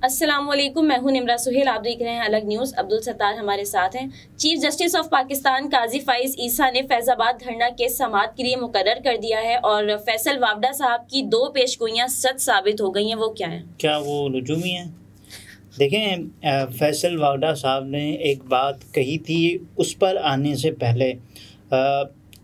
अस्सलामुअलैकुम, मैं हूं निमरा सुहेल। आप देख रहे हैं अलग न्यूज़। अब्दुल सत्तार हमारे साथ हैं। चीफ जस्टिस ऑफ पाकिस्तान काजी फाइज ईसा ने फैजाबाद धरना केस समाअत के लिए मुकर्रर कर दिया है और फैसल वावडा साहब की 2 पेशगोइयां सच साबित हो गई हैं। वो क्या है? क्या वो नजूमी हैं? देखें, फैसल वावडा साहब ने एक बात कही थी, उस पर आने से पहले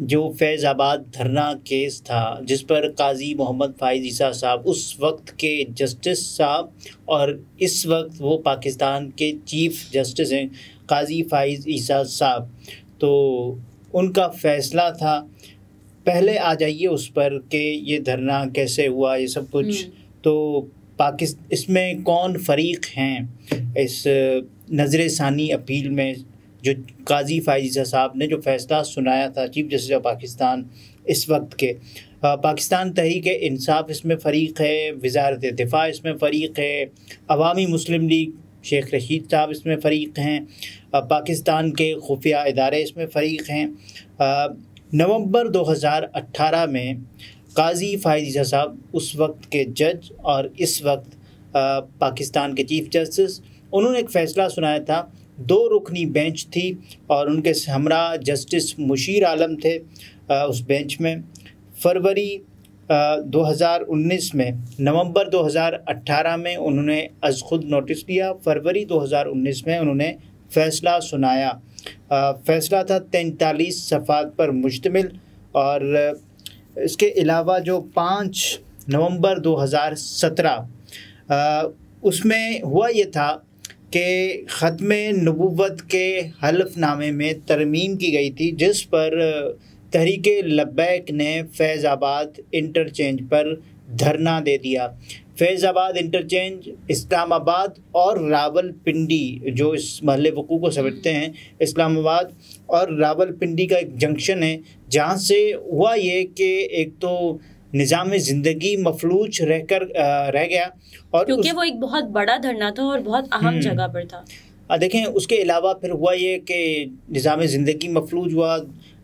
जो फैज़ाबाद धरना केस था जिस पर काजी मोहम्मद फ़ाइज़ ईसा साहब उस वक्त के जस्टिस साहब और इस वक्त वो पाकिस्तान के चीफ़ जस्टिस हैं काजी फ़ाइज़ ईसा साहब, तो उनका फ़ैसला था। पहले आ जाइए उस पर कि ये धरना कैसे हुआ, ये सब कुछ। तो इसमें कौन फ़रीक हैं इस नज़र सानी अपील में जो काजी फ़ाइज़ साहब ने जो फ़ैसला सुनाया था चीफ जस्टिस ऑफ पाकिस्तान इस वक्त के। पाकिस्तान तहरीक इंसाफ इसमें फ़रीक है, वज़ारत दिफ़ा इसमें फ़रीक है, अवामी मुस्लिम लीग शेख रशीद साहब इसमें फ़रीक हैं, पाकिस्तान के खुफिया इदारे इसमें फ़रीक हैं। नवंबर 2018 में काजी फ़ाइज़ साहब उस वक्त के जज और इस वक्त पाकिस्तान के चीफ जस्टिस, उन्होंने एक फ़ैसला सुनाया था। 2 रुकनी बेंच थी और उनके हमरा जस्टिस मुशीर आलम थे उस बेंच में। फरवरी 2019 में, नवंबर 2018 में उन्होंने अज़ खुद नोटिस दिया। फरवरी 2019 में उन्होंने फ़ैसला सुनाया। फ़ैसला था 43 सफ़ात पर मुश्तमिल और इसके अलावा जो 5 नवंबर 2017 उसमें हुआ ये था कि ख़त्म नबुव्वत के हल्फ़नामे में तरमीम की गई थी, जिस पर तहरीक लब्बैक ने फैज़ाबाद इंटरचेंज पर धरना दे दिया। फैज़ाबाद इंटरचेंज इस्लामाबाद और रावलपिंडी, जो इस महल वक़ू को समेटते हैं, इस्लामाबाद और रावलपिंडी का एक जंक्शन है, जहाँ से हुआ ये कि एक तो निज़ाम ज़िंदगी मफलूज रह गया और क्योंकि वो एक बहुत बड़ा धरना था और बहुत अहम जगह पर था। देखें, उसके अलावा फिर हुआ ये कि निज़ाम ज़िंदगी मफलूज हुआ,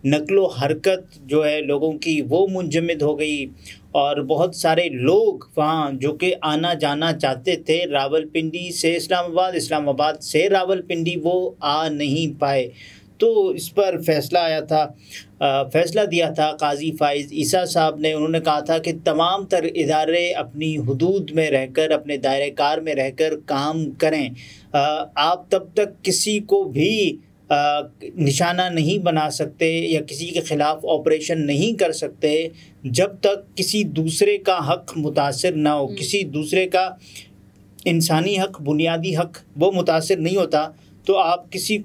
नकलो हरकत जो है लोगों की वो मुंजमद हो गई और बहुत सारे लोग वहाँ जो कि आना जाना चाहते थे रावलपिंडी से इस्लामाबाद, इस्लामाबाद से रावलपिंडी, वो आ नहीं पाए। तो इस पर फ़ैसला आया था, फ़ैसला दिया था काजी फ़ाइज़ ईसा साहब ने। उन्होंने कहा था कि तमाम तर इदारे अपनी हुदूद में रहकर, अपने दायरे कार में रहकर काम करें। आप तब तक किसी को भी निशाना नहीं बना सकते या किसी के ख़िलाफ़ ऑपरेशन नहीं कर सकते जब तक किसी दूसरे का हक़ मुतासिर ना हो, किसी दूसरे का इंसानी हक़, बुनियादी हक़ वो मुतासिर नहीं होता, तो आप किसी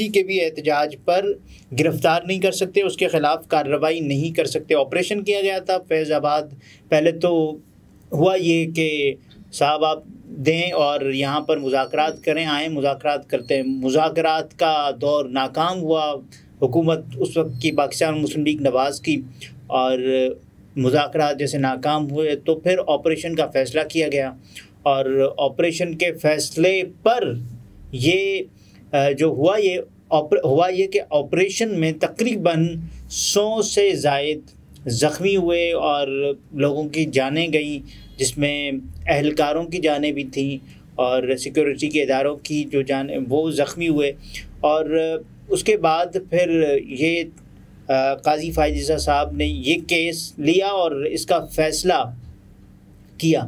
के भी एहतजाज पर गिरफ़्तार नहीं कर सकते, उसके ख़िलाफ़ कार्रवाई नहीं कर सकते। ऑपरेशन किया गया था फैज़ाबाद। पहले तो हुआ ये कि साहब आप दें और यहाँ पर मुज़ाकरात करें, आएँ मुज़ाकरात करते हैं। मुज़ाकरात का दौर नाकाम हुआ, हुकूमत उस वक्त की पाकिस्तान मुस्लिम लीग नवाज़ की, और मुज़ाकरात जैसे नाकाम हुए तो फिर ऑपरेशन का फ़ैसला किया गया और ऑपरेशन के फ़ैसले पर ये जो हुआ ये कि ऑपरेशन में तकरीबन 100 से ज़ायद ज़ख्मी हुए और लोगों की जानें गई, जिसमें अहलकारों की जानें भी थीं और सिक्योरिटी के इदारों की जो जानें वो ज़ख्मी हुए। और उसके बाद फिर ये काजी फ़ाइज़ ईसा साहब ने ये केस लिया और इसका फ़ैसला किया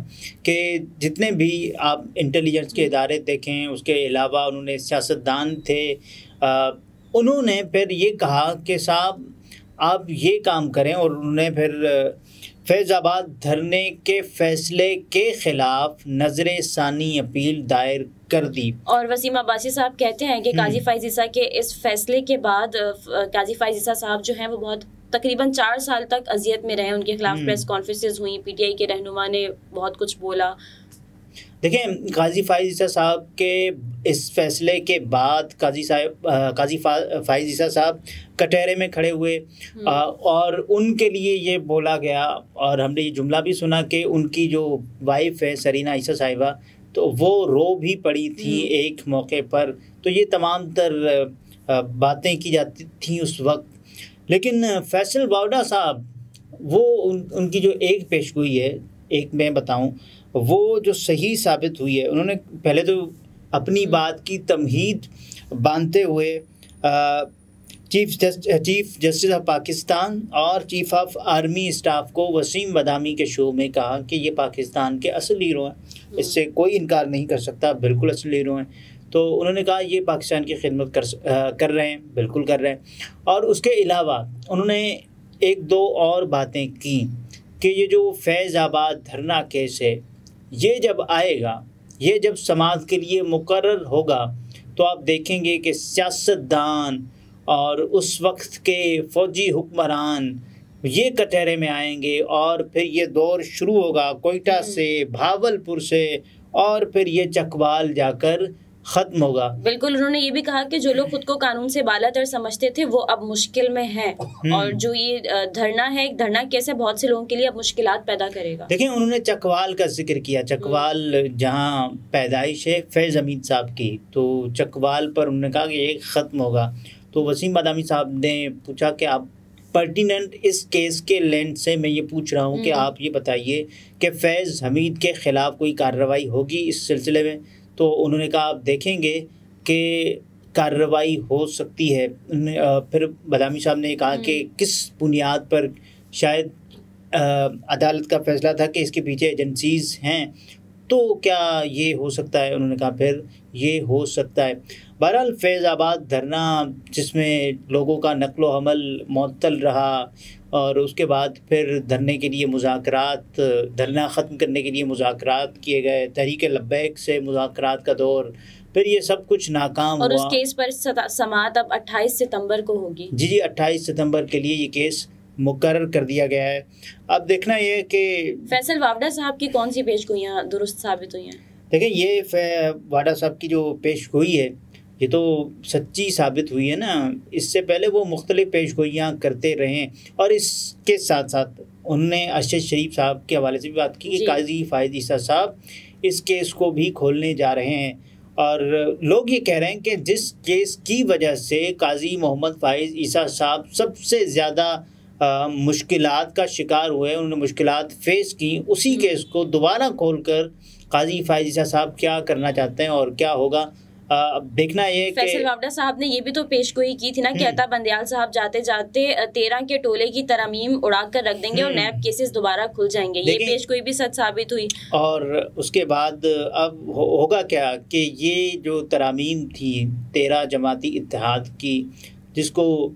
कि जितने भी आप इंटेलिजेंस के इदारे देखें, उसके अलावा उन्होंने सियासतदान थे, उन्होंने फिर ये कहा कि साहब आप ये काम करें, और उन्होंने फिर फैज़ाबाद धरने के फ़ैसले के ख़िलाफ़ नज़र सानी अपील दायर कर दी। और वसीम अब्बासी साहब कहते हैं कि काजी फ़ाइज़ ईसा के इस फ़ैसले के बाद काजी फ़ाइज़ ईसा साहब जो हैं वो बहुत तकरीबन 4 साल तक अजियत में रहे। उनके खिलाफ प्रेस कॉन्फ्रेंसेस हुई, पीटीआई के रहनुमा ने बहुत कुछ बोला। देखें, काजी फ़ाइज़ ईसा साहब के इस फ़ैसले के बाद काजी फ़ाइज़ ईसा साहब कटहरे में खड़े हुए और उनके लिए ये बोला गया, और हमने ये जुमला भी सुना कि उनकी जो वाइफ है सरीना ईसा साहिबा, तो वो रो भी पड़ी थी एक मौके पर। तो ये तमाम तर बातें की जाती थी उस वक्त। लेकिन फैसल वावडा साहब, वो उनकी जो एक पेशगोई है, एक मैं बताऊं, वो जो सही साबित हुई है। उन्होंने पहले तो अपनी बात की तमहीद बांधते हुए चीफ जस्टिस ऑफ पाकिस्तान और चीफ ऑफ आर्मी स्टाफ को वसीम बदामी के शो में कहा कि ये पाकिस्तान के असल हीरो हैं, इससे कोई इनकार नहीं कर सकता, बिल्कुल असल हीरो हैं। तो उन्होंने कहा ये पाकिस्तान की खिदमत कर रहे हैं, बिल्कुल कर रहे हैं। और उसके अलावा उन्होंने एक दो और बातें की कि ये जो फैज़ाबाद धरना केस है, ये जब आएगा, ये जब समाअत के लिए मुकर्रर होगा, तो आप देखेंगे कि सियासतदान और उस वक्त के फ़ौजी हुक्मरान ये कटहरे में आएंगे और फिर ये दौर शुरू होगा कोयटा से, भावलपुर से, और फिर ये चकवाल जाकर ख़त्म होगा। बिल्कुल, उन्होंने ये भी कहा कि जो लोग खुद को कानून से बालातर समझते थे वो अब मुश्किल में हैं, और जो ये धरना है, एक धरना कैसे बहुत से लोगों के लिए अब मुश्किलात पैदा करेगा। देखिए, उन्होंने चकवाल का जिक्र किया, चकवाल जहाँ पैदाइश है फैज़ हमीद साहब की, तो चकवाल पर उन्होंने कहा कि ये ख़त्म होगा। तो वसीम बदामी साहब ने पूछा कि आप पर्टिनेंट इस केस के लेंस से मैं ये पूछ रहा हूँ कि आप ये बताइए कि फैज़ हमीद के ख़िलाफ़ कोई कार्रवाई होगी इस सिलसिले में। तो उन्होंने कहा आप देखेंगे कि कार्रवाई हो सकती है। फिर बदामी साहब ने कहा कि किस बुनियाद पर, शायद अदालत का फ़ैसला था कि इसके पीछे एजेंसीज़ हैं, तो क्या ये हो सकता है? उन्होंने कहा फिर ये हो सकता है। बहरहाल फैज़ाबाद धरना, जिसमें लोगों का नक्लो हमल मुअत्तल रहा और उसके बाद फिर धरने के लिए मुज़ाकरात, धरना ख़त्म करने के लिए मुज़ाकरात किए गए, तहरीक लब्बैक से मुज़ाकरात का दौर, फिर ये सब कुछ नाकाम और हुआ। उस केस पर समाअत अब 28 सितंबर को होगी। जी, 28 सितंबर के लिए ये केस मुकर्रर कर दिया गया है। अब देखना ये कि फैसल वावडा साहब की कौन सी पेशगोइयाँ दुरुस्त साबित हुई हैं। देखिए, ये वाडा साहब की जो पेशगोई है, ये तो सच्ची साबित हुई है ना। इससे पहले वो मुख्तलिफ पेशगोइयाँ करते रहे, और इसके साथ साथ उन्होंने अरशद शरीफ साहब के हवाले से भी बात की कि काजी फ़ाइज़ ईसा साहब इस केस को भी खोलने जा रहे हैं। और लोग ये कह रहे हैं कि जिस केस की वजह से काजी मोहम्मद फ़ाइज़ ईसा साहब सबसे ज़्यादा मुश्किलात का शिकार हुए, उन्होंने मुश्किलात फेस की, उसी केस को दोबारा खोलकर काजी फ़ाइज़ ईसा साहब क्या करना चाहते हैं और क्या होगा, देखना ये। फैसल वावडा साहब ने ये भी तो पेशगोई की थी ना कि अता बंदयाल साहब जाते जाते 13 के टोले की तरमीम उड़ा कर रख देंगे और नैब केसेस दोबारा खुल जाएंगे। ये पेशगोई भी सच साबित हुई। और उसके बाद अब होगा क्या कि ये जो तरमीम थी 13 जमाती इत्तेहाद की, जिसको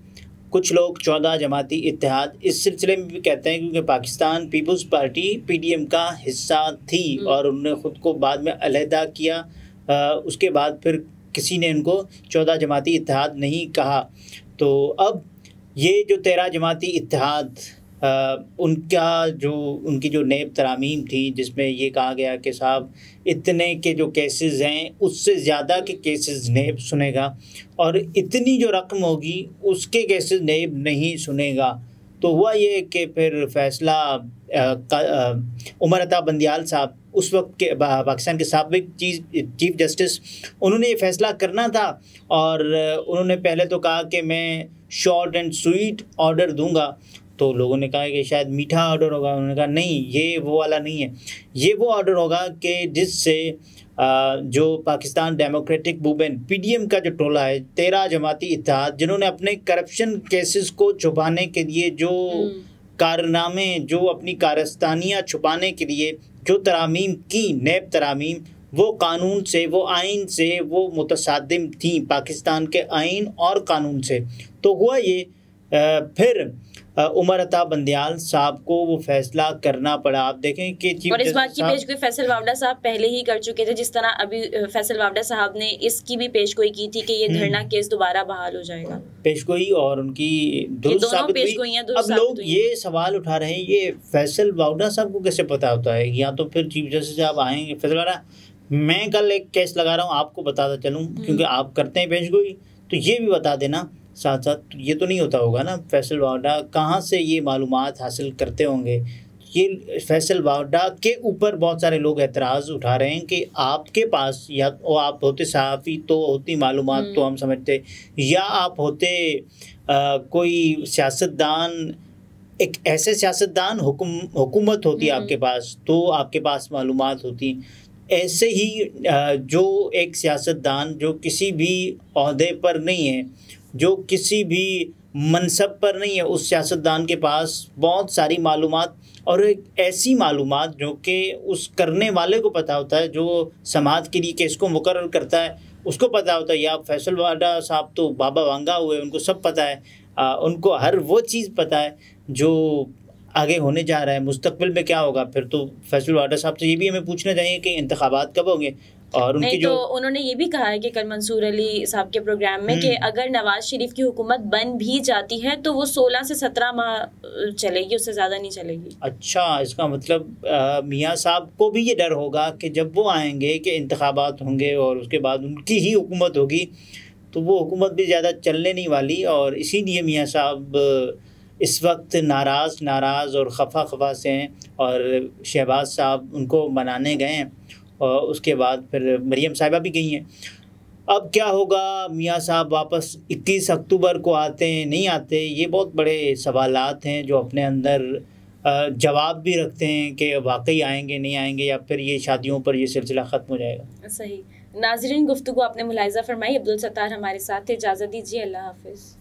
कुछ लोग 14 जमाती इत्तेहाद इस सिलसिले में भी कहते हैं, क्योंकि पाकिस्तान पीपल्स पार्टी PDM का हिस्सा थी और उन्होंने ख़ुद को बाद में अलहदा किया। उसके बाद फिर किसी ने उनको 14 जमाती इत्तेहाद नहीं कहा। तो अब ये जो 13 जमाती इत्तेहाद, उनकी जो नेब तरामीम थी, जिसमें ये कहा गया कि साहब इतने के जो केसेस हैं उससे ज़्यादा के केसेस नेब सुनेगा, और इतनी जो रकम होगी उसके केसेस नेब नहीं सुनेगा। तो हुआ ये कि फिर फ़ैसला उमर अता बंदयाल साहब, उस वक्त के पाकिस्तान के साबिक चीफ जस्टिस, उन्होंने ये फ़ैसला करना था। और उन्होंने पहले तो कहा कि मैं शॉर्ट एंड स्वीट ऑर्डर दूंगा, तो लोगों ने कहा कि शायद मीठा ऑर्डर होगा। उन्होंने कहा नहीं, ये वो वाला नहीं है, ये वो ऑर्डर होगा कि जिससे जो पाकिस्तान डेमोक्रेटिक मूवमेंट PDM का जो टोला है, 13 जमाती इत्तेहाद, जिन्होंने अपने करप्शन केसेस को छुपाने के लिए जो कारनामे, जो अपनी कारस्तानियाँ छुपाने के लिए जो तरामीम की, नेब तरामीम, वो कानून से, वो आइन से वो मुतसादिम थी, पाकिस्तान के आइन और कानून से। तो हुआ ये फिर उमर अता बंदयाल साहब को वो फैसला करना पड़ा। आप देखें कि और इस बात की पेशगोई फैसल वावडा साहब पहले ही कर चुके थे, जिस तरह अभी फैसल वावडा साहब ने इसकी भी पेशगोई की थी कि ये धरना केस दोबारा बहाल हो जाएगा। पेशगोई और उनकी दुरुस्त साबित हुई। अब लोग ये सवाल उठा रहे हैं, ये फैसल वावडा साहब को कैसे पता होता है? या तो फिर चीफ जस्टिस साहब आएंगे, फैसल वावडा, मैं कल एक केस लगा रहा हूँ, आपको बताता चलूँ, क्योंकि आप करते हैं पेशगोई, तो ये भी बता देना साथ साथ। ये तो नहीं होता होगा ना, फैसल वावडा कहाँ से ये मालूमात हासिल करते होंगे? ये फैसल वावडा के ऊपर बहुत सारे लोग एतराज़ उठा रहे हैं कि आपके पास, या तो आप होते सहाफ़ी तो होती मालूमात तो हम समझते, या आप होते कोई सियासतदान एक ऐसे सियासतदान हुकूमत होती है आपके पास, तो आपके पास मालूमात होती। ऐसे ही जो एक सियासतदान जो किसी भी ओहदे पर नहीं है, जो किसी भी मनसब पर नहीं है, उस सियासतदान के पास बहुत सारी मालूमात, और एक ऐसी मालूमात जो कि उस करने वाले को पता होता है, जो समाज के लिए केस को मुकर्रर करता है उसको पता होता है। या फैसल वाडा साहब तो बाबा वांगा हुए, उनको सब पता है, उनको हर वो चीज़ पता है जो आगे होने जा रहा है, मुस्तकबिल में क्या होगा। फिर तो फैसल वाडा साहब से ये भी हमें पूछना चाहिए कि इंतखाबात कब होंगे। और उनकी जो तो उन्होंने ये भी कहा है कि कल मंसूर अली साहब के प्रोग्राम में कि अगर नवाज शरीफ की हुकूमत बन भी जाती है तो वो 16 से 17 माह चलेगी, उससे ज़्यादा नहीं चलेगी। अच्छा, इसका मतलब मियाँ साहब को भी ये डर होगा कि जब वो आएंगे कि इंतखाबात होंगे और उसके बाद उनकी ही हुकूमत होगी, तो वो हुकूमत भी ज़्यादा चलने नहीं वाली। और इसीलिए मियाँ साहब इस वक्त नाराज़ और खफा से हैं, और शहबाज साहब उनको मनाने गए हैं, और उसके बाद फिर मरीम साहिबा भी गई हैं। अब क्या होगा, मियाँ साहब वापस 21 अक्टूबर को आते हैं नहीं आते, ये बहुत बड़े सवालात हैं जो अपने अंदर जवाब भी रखते हैं कि वाकई आएंगे नहीं आएंगे, या फिर ये शादियों पर ये सिलसिला ख़त्म हो जाएगा। सही। नाज़रीन, गुफ्तगू आपने मुलाहिज़ा फरमाई। अब्दुल सत्तार हमारे साथ थे। इजाज़त दीजिए, अल्लाह हाफ़िज़।